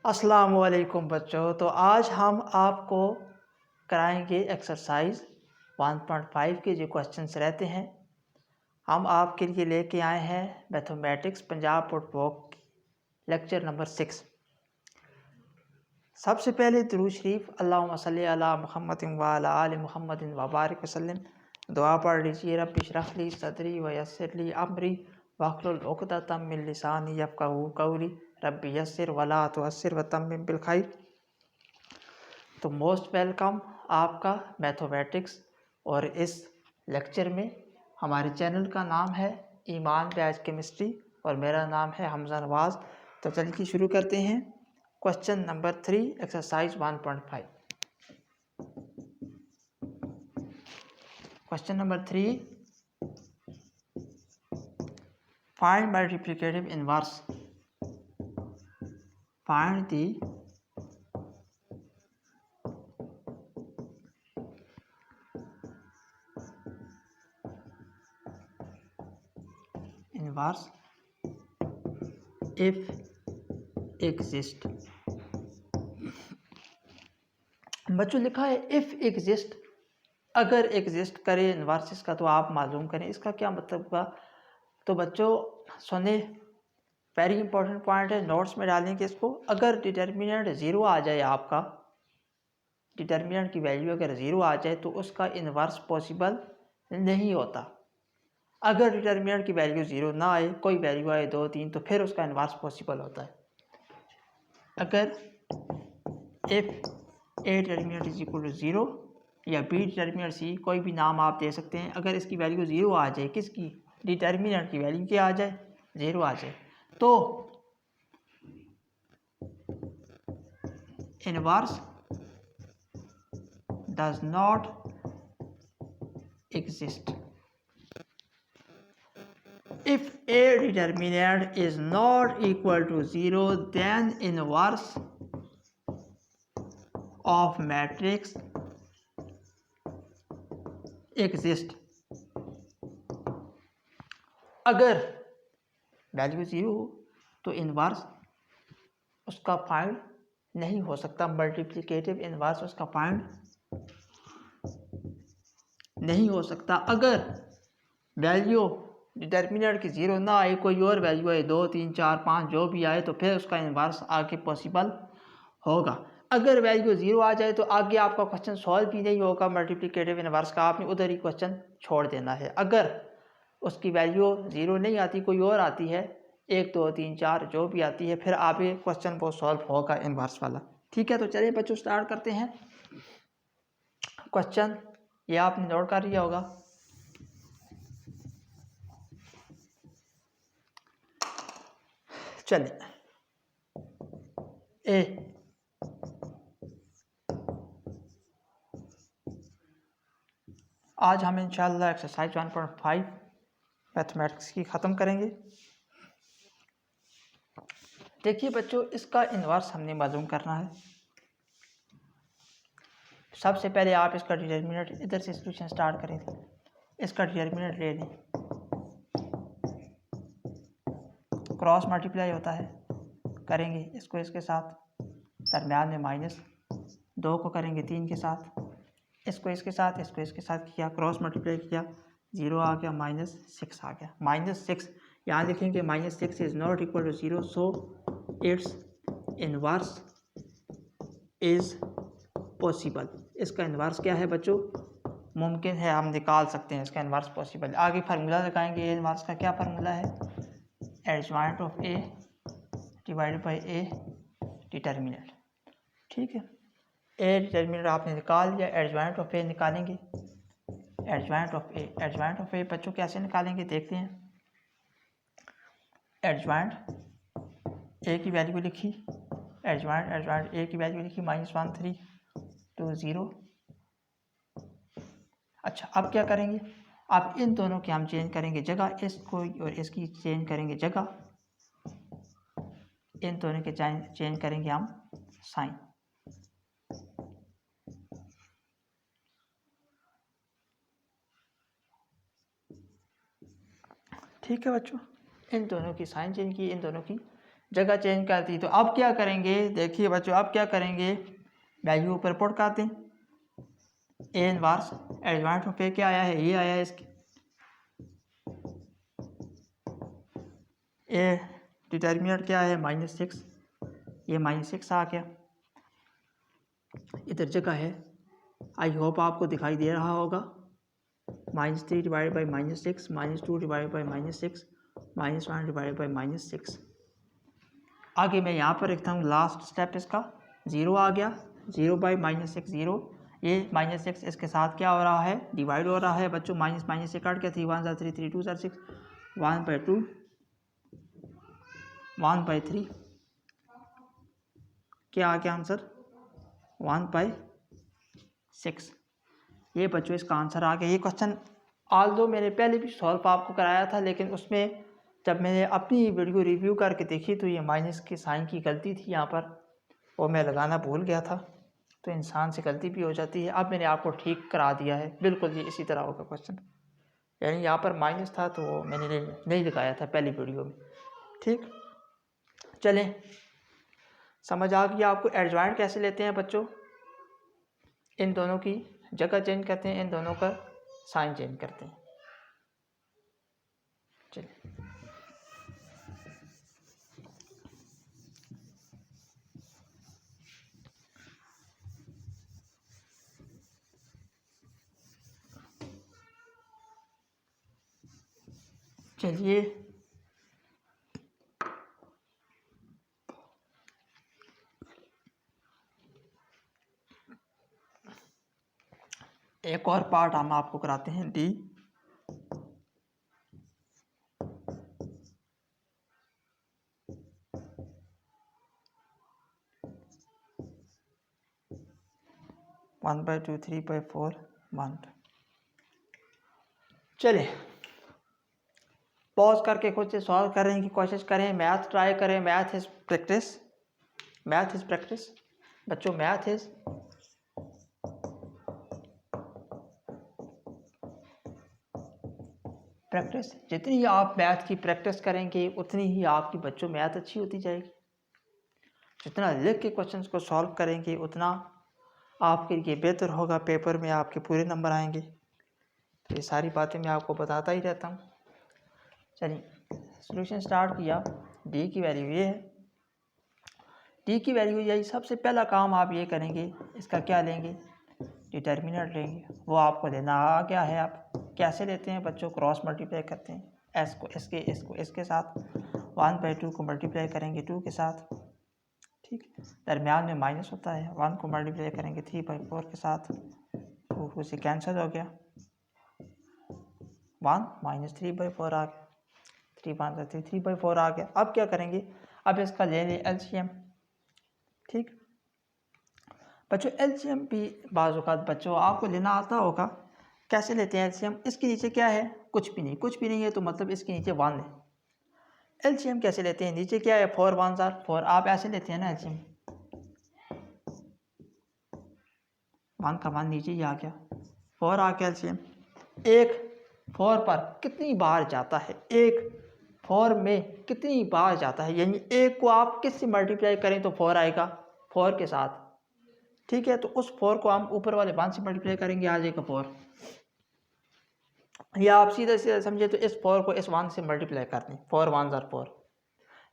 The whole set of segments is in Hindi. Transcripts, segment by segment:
अस्सलामुअलैकुम बच्चों। तो आज हम आपको कराएंगे एक्सरसाइज 1.5 के जो क्वेश्चंस रहते हैं। हम आपके लिए लेके आए हैं mathematics Punjab board book lecture number 6। सबसे पहले दुरूद शरीफ अल्लाहुम्मा सल्ली अला मुहम्मदिन व अला आलि मुहम्मदिन व बारिक वसल्लम। दुआ पढ़ लीजिए, रब्बि इश्रह ली सदरी व यस्सिर ली अमरी वहलुल उक़दतम मिन लिसानी यफ़क़हू क़ौली रब्बि यस्सिर वला तुअस्सिर वतम्मिम बिल खैर। तो मोस्ट वेलकम आपका मैथमेटिक्स। और इस लेक्चर में हमारे चैनल का नाम है ईमान बैच केमिस्ट्री और मेरा नाम है हमजा नवाज़। तो चलिए शुरू करते हैं। Question number 3 exercise 1.5। Question number 3, find multiplicative inverse. Find the inverse if exist. बच्चों लिखा है इफ एग्जिस्ट, अगर एग्जिस्ट करे इनवर्स का तो आप मालूम करें। इसका क्या मतलब हुआ? तो बच्चों सुने, वेरी इंपॉर्टेंट पॉइंट है, नोट्स में डालेंगे इसको। अगर डिटर्मिनेंट ज़ीरो आ जाए, आपका डिटर्मिनेंट की वैल्यू अगर ज़ीरो आ जाए तो उसका इनवर्स पॉसिबल नहीं होता। अगर डिटर्मिनेंट की वैल्यू ज़ीरो ना आए, कोई वैल्यू आए 2, 3, तो फिर उसका इनवर्स पॉसिबल होता है। अगर if A determinant is equal to zero या बी डिटर्मिनेंट सी, कोई भी नाम आप दे सकते हैं। अगर इसकी वैल्यू ज़ीरो आ जाए, किसकी? डिटर्मिनेंट की वैल्यू क्या आ जाए? ज़ीरो आ जाए, तो inverse does not exist. If a determinant is not equal to 0, then inverse of matrix exist। अगर वैल्यू ज़ीरो हो तो इनवर्स उसका फाइंड नहीं हो सकता। मल्टीप्लिकेटिव इनवर्स उसका फाइंड नहीं हो सकता। अगर वैल्यू डिटर्मिनेंट की ज़ीरो ना आए, कोई और वैल्यू आए 2, 3, 4, 5 जो भी आए, तो फिर उसका इनवर्स आगे पॉसिबल होगा। अगर वैल्यू ज़ीरो आ जाए तो आगे आपका क्वेश्चन सॉल्व भी नहीं होगा मल्टीप्लिकेटिव इनवर्स का, आपने उधर ही क्वेश्चन छोड़ देना है। अगर उसकी वैल्यू ज़ीरो नहीं आती, कोई और आती है, 1, 2, 3, 4 जो भी आती है, फिर आगे क्वेश्चन वो सॉल्व होगा इनवर्स वाला। ठीक है, तो चलिए बच्चों स्टार्ट करते हैं क्वेश्चन। ये आपने नोट कर लिया होगा। चलिए, ए आज हम इंशाल्लाह एक्सरसाइज 1.5 मैथमेटिक्स की ख़त्म करेंगे। देखिए बच्चों, इसका इनवर्स हमने मालूम करना है। सबसे पहले आप इसका डिटर्मिनेंट इधर से सॉल्यूशन स्टार्ट करें। इसका डिटर्मिनेंट ले लें, क्रॉस मल्टीप्लाई होता है, करेंगे इसको इसके साथ, दरम्यान में -2 को करेंगे 3 के साथ, इसको इसके साथ, इसको इसके साथ किया, क्रॉस मल्टीप्लाई किया, 0 आ गया, -6 आ गया। -6 यहाँ लिखेंगे, -6 is not equal to 0, so its inverse is possible. इसका इनवर्स क्या है बच्चों? मुमकिन है, हम निकाल सकते हैं इसका इनवर्स पॉसिबल। आगे फार्मूला लगाएंगे। इनवर्स का क्या फार्मूला है? Adjoint of A divided by A determinant. ठीक है, ए डिटर्मिनेंट आपने निकाल लिया, एडजॉइंट ऑफ ए निकालेंगे। एडजॉइंट ऑफ ए बच्चों कैसे निकालेंगे देखते हैं। एडजॉइंट ए की वैल्यू लिखी, एडजॉइंट ए की वैल्यू लिखी, -1, 3, 2, 0। अच्छा, अब क्या करेंगे? अब इन दोनों की हम चेंज करेंगे जगह, इसको और इसकी चेंज करेंगे जगह, इन दोनों के चेंज करेंगे हम साइन। ठीक है बच्चों, इन दोनों की साइन चेंज की, इन दोनों की जगह चेंज कर दी। तो अब क्या करेंगे, देखिए बच्चों, अब क्या करेंगे, वैल्यू ऊपर पुट कर दें। ए इनवर्स एडवांस ऑफ ए क्या आया है, ये आया है इसके। ए डिटर्मिनेंट क्या है, -6, ये -6 आ गया। इधर जगह है, आई होप आपको दिखाई दे रहा होगा, -3 divide by -6, -2 divide by -6, -1 divide by -6। आगे मैं यहाँ पर लिखता हूँ लास्ट स्टेप इसका, 0 आ गया, 0 बाई -6 0, ये -6 इसके साथ क्या हो रहा है, डिवाइड हो रहा है बच्चों, माइनस माइनस से काट के 3 1 3 3 2 6, 1/2 1/3, क्या आ गया आंसर, 1/6। ये बच्चों इसका आंसर आ गया। ये क्वेश्चन ऑल्दो मैंने पहले भी सॉल्व आपको कराया था, लेकिन उसमें जब मैंने अपनी वीडियो रिव्यू करके देखी तो ये माइनस के साइन की गलती थी यहाँ पर, वो मैं लगाना भूल गया था। तो इंसान से गलती भी हो जाती है। अब मैंने आपको ठीक करा दिया है, बिल्कुल ये इसी तरह होगा क्वेश्चन, यानी यहाँ पर माइनस था तो वो मैंने नहीं लगाया था पहली वीडियो में। ठीक, चलें, समझ आ गया आपको एडजॉइंट कैसे लेते हैं बच्चों। इन दोनों की जगह चेंज करते हैं, इन दोनों का साइन चेंज करते हैं। चलिए, चलिए एक और पार्ट हम आपको कराते हैं, डी। One by two 3/4 1। चलिए पॉज करके खुद से सॉल्व करने की कोशिश करें, मैथ ट्राई करें। Math is practice, math is practice बच्चों, मैथ इज प्रैक्टिस। जितनी ही आप मैथ की प्रैक्टिस करेंगे उतनी ही आपकी बच्चों मैथ अच्छी होती जाएगी। जितना लिख के क्वेश्चंस को सॉल्व करेंगे उतना आपके लिए बेहतर होगा, पेपर में आपके पूरे नंबर आएंगे। ये सारी बातें मैं आपको बताता ही रहता हूँ। चलिए सॉल्यूशन स्टार्ट किया। डी की वैल्यू ये है, डी की वैल्यू यही। सबसे पहला काम आप ये करेंगे, इसका क्या लेंगे, डिटर्मिनेंट लेंगे। वो आपको देना आ गया है। आप कैसे लेते हैं बच्चों, क्रॉस मल्टीप्लाई करते हैं, एस को इसके साथ, 1/2 को मल्टीप्लाई करेंगे 2 के साथ। ठीक, दरमियान में माइनस होता है, 1 को मल्टीप्लाई करेंगे 3/4 के साथ, 2 से कैंसिल हो गया, 1 -3/4 आ गया, 3 1 3 3/4 आ गया। अब क्या करेंगे, अब इसका ले लें एलसीएम। ठीक बच्चों, एलसीएम भी बाज़ औक़ात बच्चों आपको लेना आता होगा। कैसे लेते हैं एलसीएम, इसके नीचे क्या है, कुछ भी नहीं, कुछ भी नहीं है तो मतलब इसके नीचे 1 है। एलसीएम कैसे लेते हैं, नीचे क्या है, 4 1 4, आप ऐसे लेते हैं ना एलसीएम, 1 का 1 नीचे ही आ गया, 4 आ गया एलसीएम। एक 4 पर कितनी बार जाता है, एक 4 में कितनी बार जाता है, यानी एक को आप किससे मल्टीप्लाई करें तो 4 आएगा, 4 के साथ। ठीक है, तो उस 4 को हम ऊपर वाले 1 से मल्टीप्लाई करेंगे, आ जाएगा 4। या आप सीधे सीधे समझे तो इस 4 को इस 1 से मल्टीप्लाई कर दें, 4 1 4।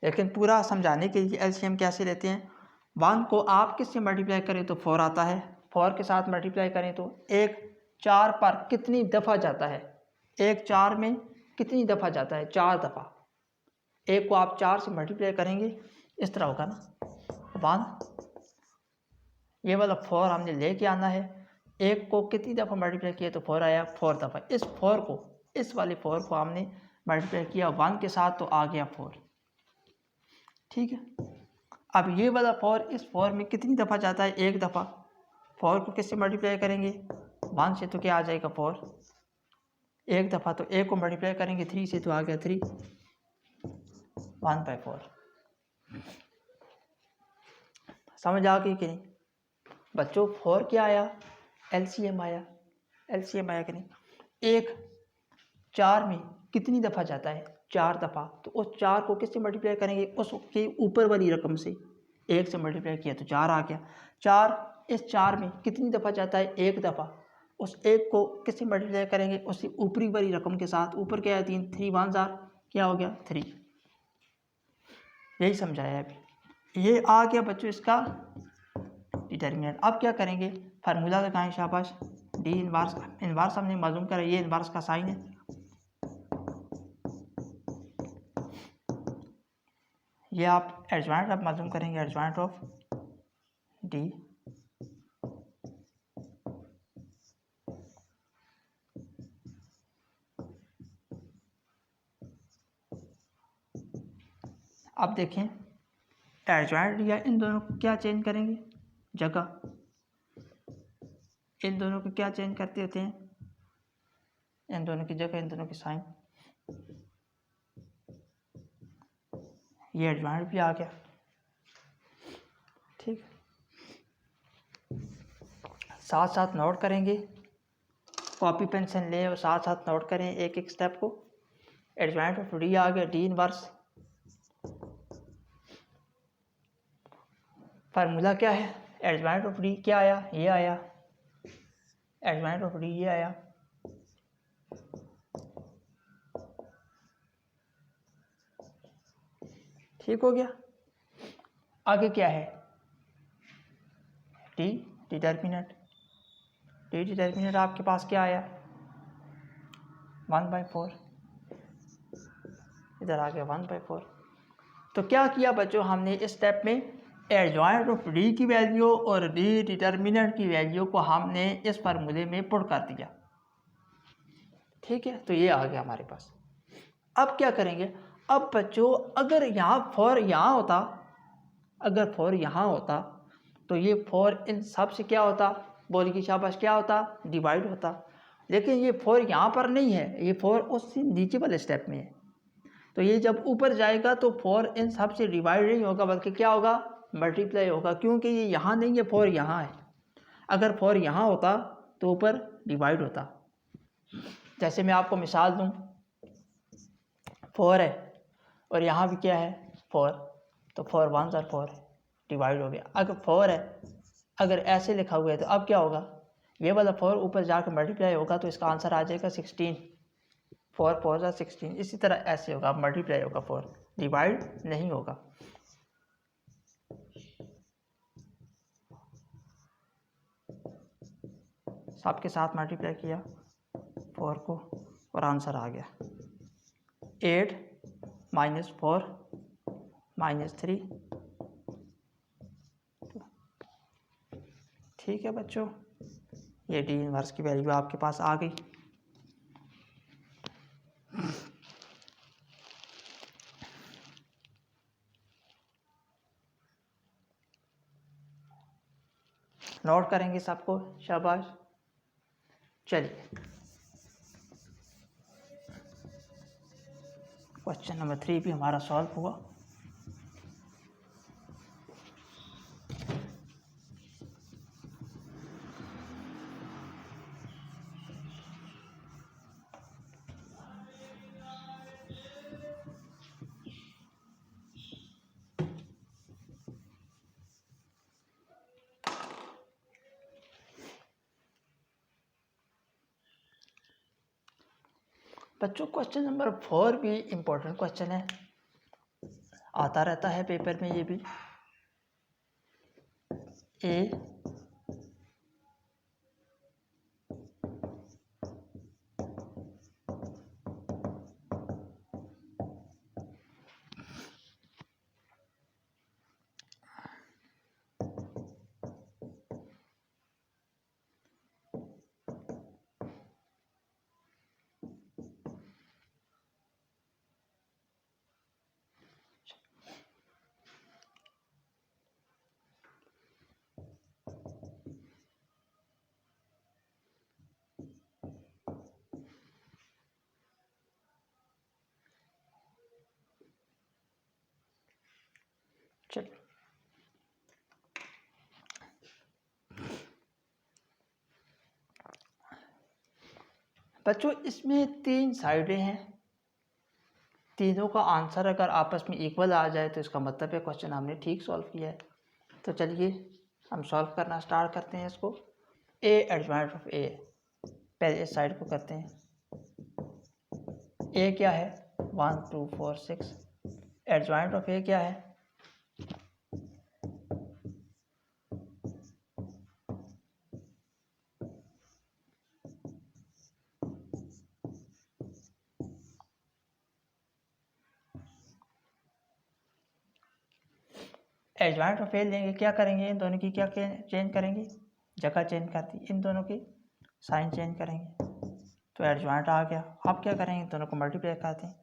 लेकिन पूरा समझाने के लिए एलसीएम कैसे लेते हैं, 1 को आप किससे मल्टीप्लाई करें तो 4 आता है, 4 के साथ मल्टीप्लाई करें तो एक 4 पर कितनी दफ़ा जाता है, एक 4 में कितनी दफ़ा जाता है, 4 दफ़ा। एक को आप 4 से मल्टीप्लाई करेंगे, इस तरह होगा ना, 1 ये वाला 4 हमने लेके आना है, एक को कितनी दफ़ा मल्टीप्लाई किया तो 4 आया, 4 दफ़ा। इस 4 को, इस वाले 4 को हमने मल्टीप्लाई किया 1 के साथ तो आ गया 4। ठीक है, अब ये वाला 4 इस 4 में कितनी दफ़ा जाता है, एक दफ़ा। 4 को किससे मल्टीप्लाई करेंगे, 1 से, तो क्या आ जाएगा 4, एक दफ़ा। तो एक को मल्टीप्लाई करेंगे 3 से तो आ गया 3, 1/4। समझ आ गई कि नहीं बच्चों, 4 क्या आया, एलसीएम आया, एलसीएम आया कि नहीं। एक 4 में कितनी दफ़ा जाता है, 4 दफ़ा, तो उस 4 को किससे मल्टीप्लाई करेंगे, उसके ऊपर वाली रकम से 1 से मल्टीप्लाई किया तो 4 आ गया। 4 इस 4 में कितनी दफ़ा जाता है, 1 दफ़ा। उस 1 को किससे मल्टीप्लाई करेंगे, उससे ऊपरी वाली रकम के साथ। ऊपर क्या है 3, 3 1 जार क्या हो गया 3। यही समझाया अभी। ये आ गया बच्चों इसका डिटर्मिनेंट। अब क्या करेंगे, फार्मूला लगाएं, शाबाश। डी इनवर्स, इनवर्स हमने मालूम करा, ये इनवर्स का साइन है। ये आप एडजॉइंट आप मालूम करेंगे, एडजॉइंट ऑफ डी अब देखें एडजॉइंट या इन दोनों को क्या चेंज करेंगे, जगह। इन दोनों को क्या चेंज करते होते हैं, इन दोनों की जगह, इन दोनों की साइन। ये एडजॉइंट भी आ गया, ठीक। साथ साथ नोट करेंगे, कॉपी पेंसिल लें और साथ साथ नोट करें एक एक स्टेप को। एडजॉइंट ऑफ डी आ गया, डी इनवर्स। फार्मूला क्या है, एडजॉइंट ऑफ डी क्या आया, ये आया। एडजॉइंट ऑफ डी ये आया। ठीक हो गया। आगे क्या है, डी डिटर्मिनेंट। डी डिटर्मिनेंट आपके पास क्या आया, 1/4। इधर आ गया 1/4। तो क्या किया बच्चों हमने इस स्टेप में, एडजॉइंट ऑफ डी की वैल्यू और डी डिटर्मिनेंट की वैल्यू को हमने इस फार्मूले में पुट कर दिया। ठीक है, तो ये आ गया हमारे पास। अब क्या करेंगे, अब बच्चों अगर यहाँ फॉर यहाँ होता, अगर फॉर यहाँ होता तो ये फॉर इन सब से क्या होता, बोल की शाबाश, क्या होता, डिवाइड होता। लेकिन ये फॉर यहाँ पर नहीं है, ये फॉर उससे नीचे वाले स्टेप में है। तो ये जब ऊपर जाएगा तो फॉर इन सब से डिवाइड नहीं होगा, बल्कि क्या होगा, मल्टीप्लाई होगा, क्योंकि ये यहाँ नहीं है, फॉर यहाँ है। अगर फॉर यहाँ होता तो ऊपर डिवाइड होता। जैसे मैं आपको मिसाल दूँ, 4 है और यहाँ भी क्या है 4, तो 4 1 जार 4 है, डिवाइड हो गया। अगर 4 है, अगर ऐसे लिखा हुआ है तो अब क्या होगा, ये वाला 4 ऊपर जाकर मल्टीप्लाई होगा तो इसका आंसर आ जाएगा 16। 4 4 जार 16। इसी तरह ऐसे होगा, मल्टीप्लाई होगा, 4 डिवाइड नहीं होगा। सबके साथ मल्टीप्लाई किया 4 को और आंसर आ गया 8 - 4 - 3। ठीक है बच्चों, ये डी इनवर्स की वैल्यू आपके पास आ गई। नोट करेंगे सबको, शाबाश। चलिए क्वेश्चन नंबर 3 भी हमारा सॉल्व हुआ। बच्चों क्वेश्चन नंबर 4 भी इम्पोर्टेंट क्वेश्चन है, आता रहता है पेपर में ये भी। ए चल बच्चों, इसमें 3 साइडें हैं, तीनों का आंसर अगर आपस में इक्वल आ जाए तो इसका मतलब है क्वेश्चन हमने ठीक सॉल्व किया है। तो चलिए हम सॉल्व करना स्टार्ट करते हैं इसको। ए एडजॉइंट ऑफ ए, पहले इस साइड को करते हैं। ए क्या है 1 2 4 6, एडजॉइंट ऑफ ए क्या है एडजॉइंट ऑफ ए लेंगे, क्या करेंगे इन दोनों की क्या चेंज करेंगे, जगह चेंज कर दी, इन दोनों की साइन चेंज करेंगे तो एडजॉइंट आ गया। अब क्या करेंगे, दोनों को मल्टीप्लाई करते हैं।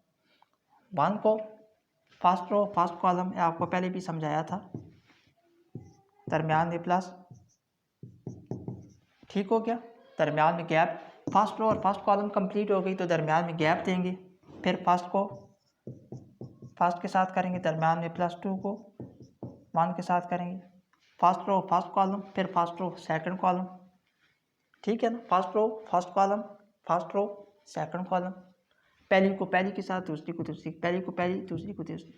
1 को फर्स्ट रो फर्स्ट कॉलम आपको पहले भी समझाया था, दरमियान में प्लस, ठीक हो गया, दरमियान में गैप, फर्स्ट रो और फर्स्ट कॉलम कंप्लीट हो गई तो दरमियान में गैप देंगे, फिर फर्स्ट को फर्स्ट के साथ करेंगे, दरमियान में +2 को 1 के साथ करेंगे, फर्स्ट रो फर्स्ट कॉलम, फिर फर्स्ट रो सेकंड कॉलम, ठीक है ना, first row first column, first row second column, पहली को पहली के साथ, दूसरी को दूसरी, पहली को पहली, दूसरी को दूसरी।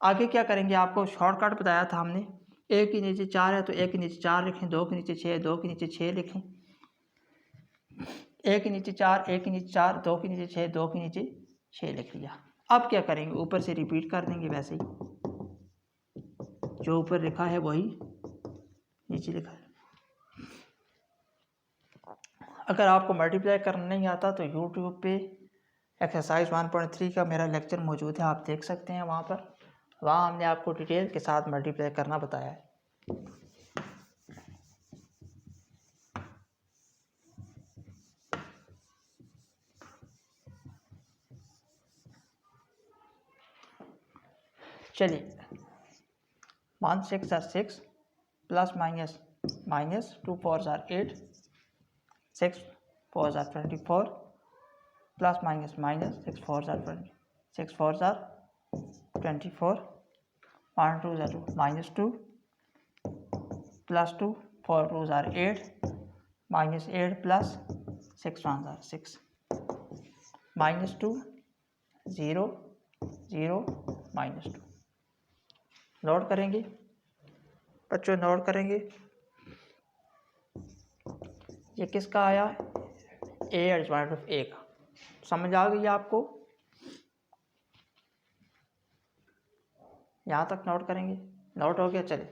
आगे क्या करेंगे, आपको शॉर्टकट बताया था हमने, एक के नीचे 4 है तो एक के नीचे 4 लिखें, 2 के नीचे 6, 2 के नीचे 6 लिखें, एक के नीचे 4, एक के नीचे 4, 2 के नीचे 6, 2 के नीचे 6 लिख लिया। अब क्या करेंगे, ऊपर से रिपीट कर देंगे, वैसे ही जो ऊपर लिखा है वही नीचे लिखा है। अगर आपको मल्टीप्लाई करना नहीं आता तो यूट्यूब पे एक्सरसाइज 1.3 का मेरा लेक्चर मौजूद है, आप देख सकते हैं वहाँ हमने आपको डिटेल के साथ मल्टीप्लाई करना बताया है। चलिए 1 6 are 6 plus minus minus 2 4 are 8, 6 4 are 24 plus minus minus 6 4 are 20, 6 4 are 24, 1 2 are 2 -2 plus 2 4 2 are 8 -8 plus 6 1 are 6, -2 0 0 -2। Note करेंगे बच्चों, नोट करेंगे, ये किसका आया, ए एडजॉइंट ऑफ ए का, समझ आ गई आपको, यहाँ तक नोट करेंगे, नोट हो गया। चले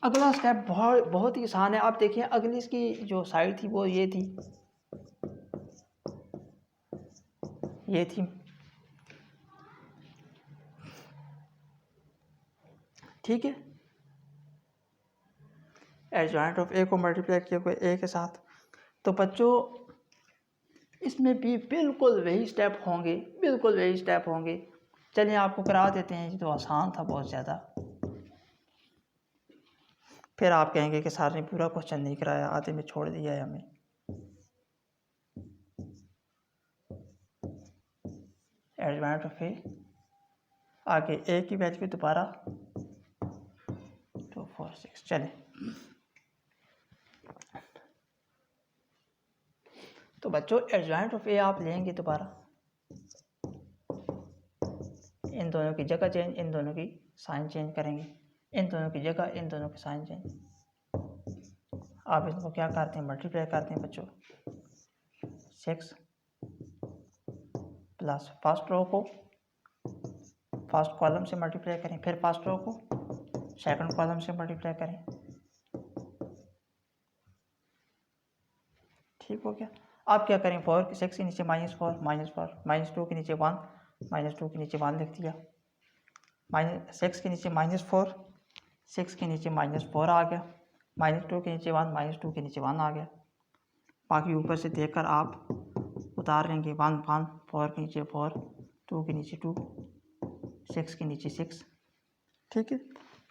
अगला स्टेप बहुत ही आसान है। आप देखिए अगली इसकी जो साइड थी वो ये थी, ये थी, ठीक है, एडजॉइंट ऑफ ए को मल्टीप्लाई किया हुआ ए के साथ, तो बच्चों इसमें भी बिल्कुल वही स्टेप होंगे, बिल्कुल वही स्टेप होंगे। चलिए आपको करा देते हैं, ये तो आसान था बहुत ज़्यादा, फिर आप कहेंगे कि सर ने पूरा क्वेश्चन नहीं कराया, आधे में छोड़ दिया है हमें। एडजॉइंट ऑफ ए, आगे ए की वैल्यू दोबारा 2 4 6। चले तो बच्चों एडजॉइंट ऑफ ए आप लेंगे दोबारा, इन दोनों की जगह चेंज, इन दोनों की साइन चेंज करेंगे, इन दोनों की जगह, इन दोनों की साइन चेंज। आप इसको क्या करते हैं, मल्टीप्लाई करते हैं बच्चों, 6 प्लस फर्स्ट रो को फर्स्ट कॉलम से मल्टीप्लाई करें, फिर फर्स्ट रो को सेकंड कॉलम से मल्टीप्लाई करें, ठीक हो गया। आप क्या करें, 4 6 के नीचे -4 -4, -2 के नीचे 1, -2 के नीचे 1 लिख दिया, -6 के नीचे -4, 6 के नीचे -4 आ गया, -2 के नीचे 1, -2 के नीचे 1 आ गया। बाकी ऊपर से देखकर आप उतार लेंगे, 1 1, 4 के नीचे 4, 2 के नीचे 2, 6 के नीचे 6, ठीक है।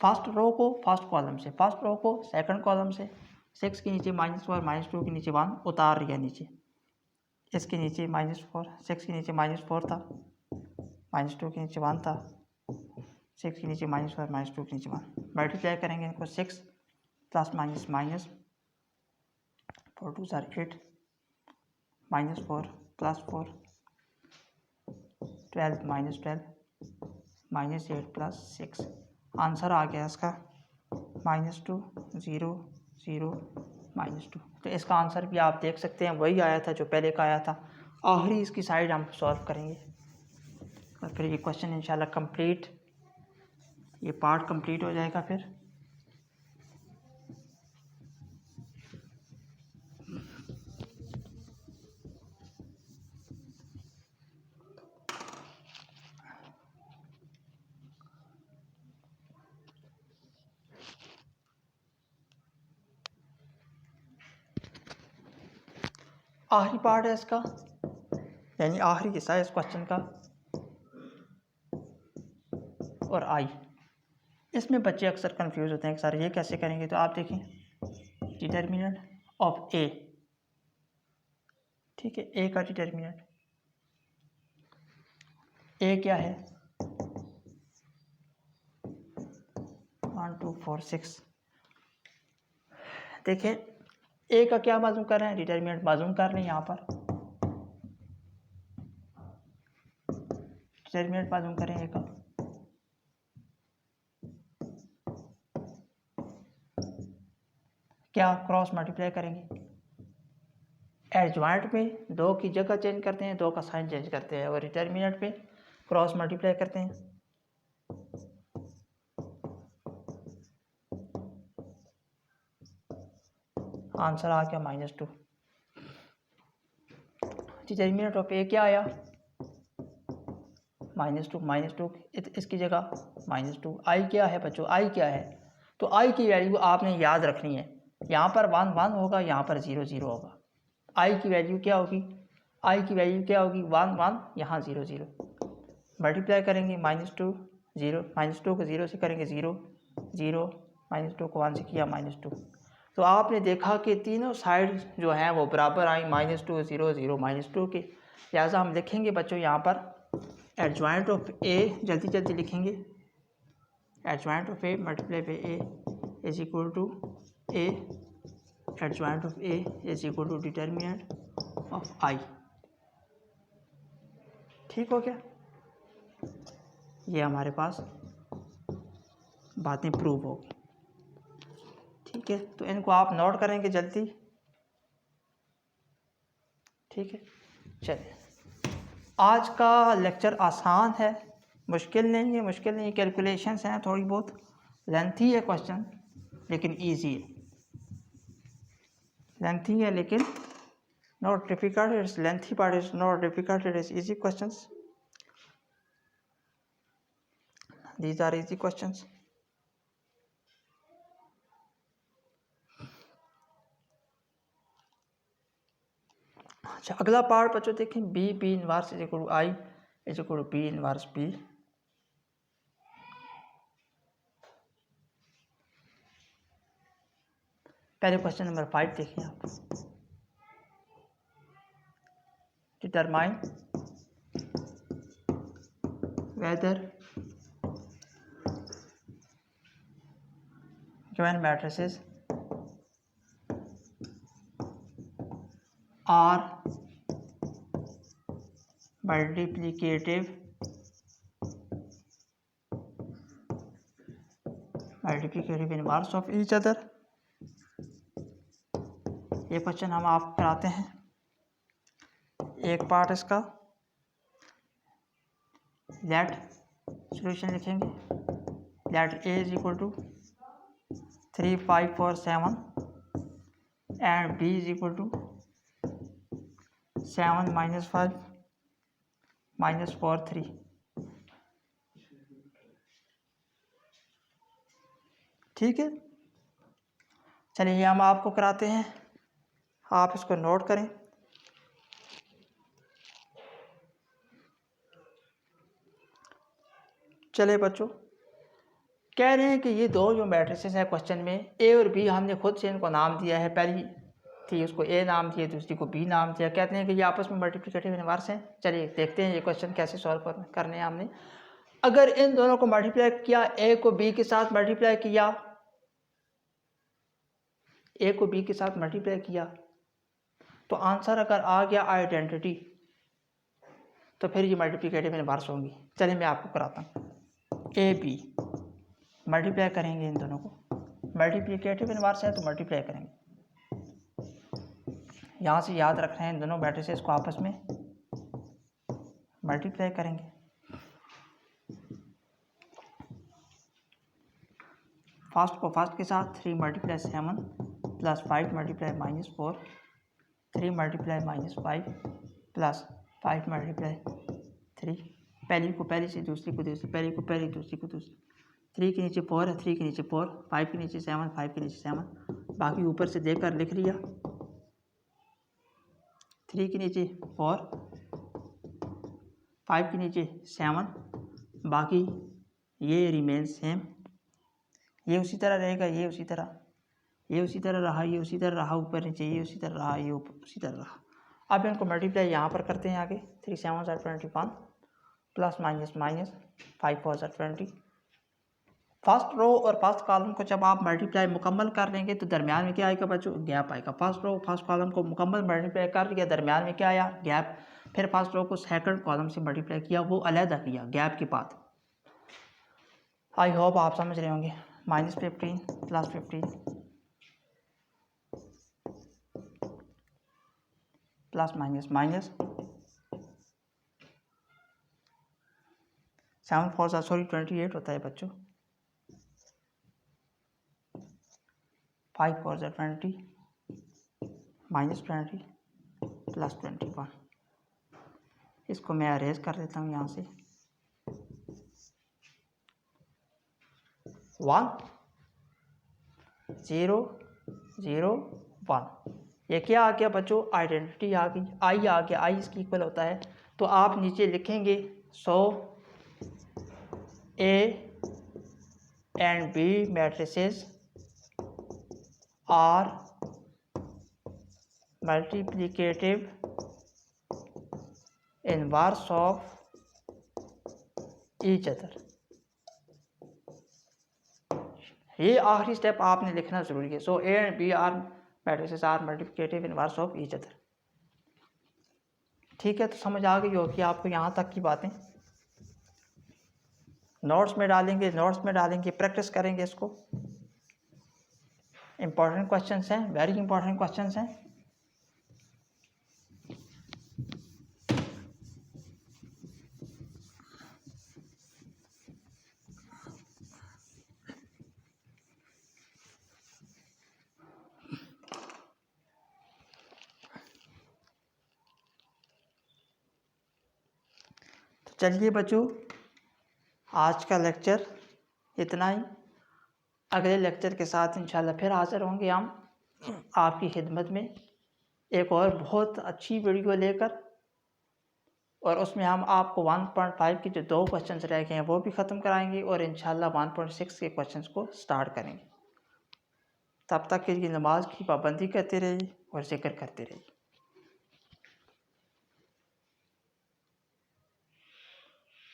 फर्स्ट रो को फर्स्ट कॉलम से, फर्स्ट रो को सेकंड कॉलम से, 6 के नीचे -4, -2 के नीचे 1 उतार लिया नीचे, इसके नीचे -4, 6 के नीचे -4 था, -2 के नीचे 1 था, 6 के नीचे -4, -2 के नीचे 1, मल्टीप्लाई करेंगे इनको, 6 प्लस माइनस माइनस 4 2 8, -4 +4, 12 -12, -8 +6। आंसर आ गया इसका -2 0 0 -2। तो इसका आंसर भी आप देख सकते हैं वही आया था जो पहले का आया था। आखिरी इसकी साइड हम सॉल्व करेंगे और फिर ये क्वेश्चन इंशाल्लाह कंप्लीट, ये पार्ट कंप्लीट हो जाएगा। फिर आखिरी पार्ट है इसका, यानी आखिरी हिस्सा है इस क्वेश्चन का। और आई, इसमें बच्चे अक्सर कंफ्यूज होते हैं कि सर ये कैसे करेंगे। तो आप देखें डिटर्मिनेंट ऑफ ए, ठीक है, ए का डिटर्मिनेंट, ए क्या है 1 2 4 6। देखें ए का क्या मालूम कर रहे हैं, डिटर्मिनेंट मालूम कर रहे हैं। यहाँ पर डिटर्मिनेंट मालूम करें ए का, क्या क्रॉस मल्टीप्लाई करेंगे। एडजॉइंट में 2 की जगह चेंज करते हैं, 2 का साइन चेंज करते हैं, और डिटर्मिनेंट पे क्रॉस मल्टीप्लाई करते हैं। आंसर आ गया -2। डिटर्मिनेंट ऑफ ए क्या आया -2 इसकी जगह -2। आई क्या है बच्चों, आई क्या है, तो आई की वैल्यू आपने याद रखनी है। यहाँ पर 1 1 होगा, यहाँ पर 0 0 होगा। आई की वैल्यू क्या होगी, आई की वैल्यू क्या होगी 1 1, यहाँ 0 0। मल्टीप्लाई करेंगे -2 0, -2 को 0 से करेंगे 0 0, -2 को 1 से किया -2। तो आपने देखा कि तीनों साइड जो हैं वो बराबर आई, -2 0 0 -2 के। लिहाजा हम लिखेंगे बच्चों यहाँ पर एडजॉइंट ऑफ ए, जल्दी जल्दी लिखेंगे। Adjoint of A multiply by A is equal to A, adjoint of A is equal to determinant of I. ठीक हो गया, ये हमारे पास बातें प्रूव होगी। ठीक है, तो इनको आप नोट करेंगे जल्दी। ठीक है, चलिए आज का लेक्चर आसान है, मुश्किल नहीं है। मुश्किल नहीं, कैलकुलेशंस हैं थोड़ी बहुत, लेंथी है क्वेश्चन लेकिन इजी है। लेंथी है लेकिन not difficult, it's lengthy but it's not difficult, it is easy questions, these are easy questions. अच्छा, अगला पार्ट बच्चों देखें, B inverse is equal to I is equal to B inverse B. पहले क्वेश्चन नंबर 5 देखिए आप। Determine whether given matrices are multiplicative inverse of each other. ये क्वेश्चन हम आप कराते हैं। एक पार्ट इसका, लेट सॉल्यूशन लिखेंगे, let A is equal to 3 5 4 7 and B is equal to 7 -5 -4 3। ठीक है, चलिए ये हम आपको कराते हैं, आप इसको नोट करें। चले बच्चों, कह रहे हैं कि ये दो जो मैट्रिसेस हैं क्वेश्चन में, ए और बी, हमने खुद से इनको नाम दिया है। पहली थी उसको ए नाम दिया, दूसरी को बी नाम दिया। कहते हैं कि ये आपस में मल्टीप्लिकेटिव इनवर्स हैं। चलिए देखते हैं ये क्वेश्चन कैसे सॉल्व करने हैं हमने। अगर इन दोनों को मल्टीप्लाई किया, ए को बी के साथ मल्टीप्लाई किया, ए को बी के साथ मल्टीप्लाई किया, तो आंसर अगर आ गया आइडेंटिटी तो फिर ये मल्टीप्लिकेटिव इनवर्स होंगी। चलिए मैं आपको कराता हूँ। ए बी मल्टीप्लाई करेंगे, इन दोनों को मल्टीप्लिकेटिव इनवर्स है तो मल्टीप्लाई करेंगे। यहाँ से याद रखना है इन दोनों मैट्रिसेस को आपस में मल्टीप्लाई करेंगे। फर्स्ट को फर्स्ट के साथ 3 multiply 7 plus 5 multiply -4, 3 multiply -5 plus 5 multiply 3, पहली को पहली से, दूसरी को दूसरी, पहली को पहली, दूसरी को दूसरी। 3 के नीचे 4 है, 3 के नीचे 4, 5 के नीचे 7, 5 के नीचे 7, बाकी ऊपर से देखकर लिख लिया। 3 के नीचे 4, 5 के नीचे 7, बाकी ये रिमेन सेम, ये उसी तरह रहेगा, ये उसी तरह, ये उसी तरह रहा, ये उसी तरह रहा, ऊपर नीचे ये उसी तरह रहा, ये उसी तरह रहा। अब इनको मल्टीप्लाई यहाँ पर करते हैं आगे। 3 7 21 plus minus minus 5 4 20। First row और फर्स्ट कॉलम को जब आप मल्टीप्लाई मुकम्मल कर लेंगे तो दरमियान में क्या आएगा बच्चों? गैप आएगा। फर्स्ट रो फर्स्ट कॉलम को मुकम्मल मल्टीप्लाई कर लिया, दरमियान में क्या आया? गैप। फिर फर्स्ट रो को सेकंड कॉलम से मल्टीप्लाई किया, वो अलहदा किया गैप के बाद। आई होप आप समझ रहे होंगे। -15 प्लस 15 प्लस माइनस माइनस 7 4 28 होता है बच्चों। 5 4 20 -20 प्लस 21। इसको मैं अरेज कर देता हूँ यहाँ से। 1 0 0 1। ये क्या आ गया बच्चों? आइडेंटिटी आ गई। आई आ गया, आई इसकी इक्वल होता है। तो आप नीचे लिखेंगे 100 A and B matrices are multiplicative inverse of each other। ये आखिरी स्टेप आपने लिखना ज़रूरी है। सो A and B are matrices are multiplicative inverse of each other। ठीक है, तो समझ आ गई होगी आपको यहाँ तक की बातें। नोट्स में डालेंगे, प्रैक्टिस करेंगे इसको। इम्पॉर्टेंट क्वेश्चंस हैं, वेरी इंपॉर्टेंट क्वेश्चंस हैं। तो चलिए बच्चों, आज का लेक्चर इतना ही। अगले लेक्चर के साथ इंशाल्लाह फिर हाज़िर होंगे हम आपकी खिदमत में एक और बहुत अच्छी वीडियो लेकर, और उसमें हम आपको 1.5 के जो 2 क्वेश्चंस रह गए हैं वो भी ख़त्म कराएंगे और इंशाल्लाह 1.6 के क्वेश्चंस को स्टार्ट करेंगे। तब तक के लिए नमाज की पाबंदी करते रहिए और जिक्र करते रहिए।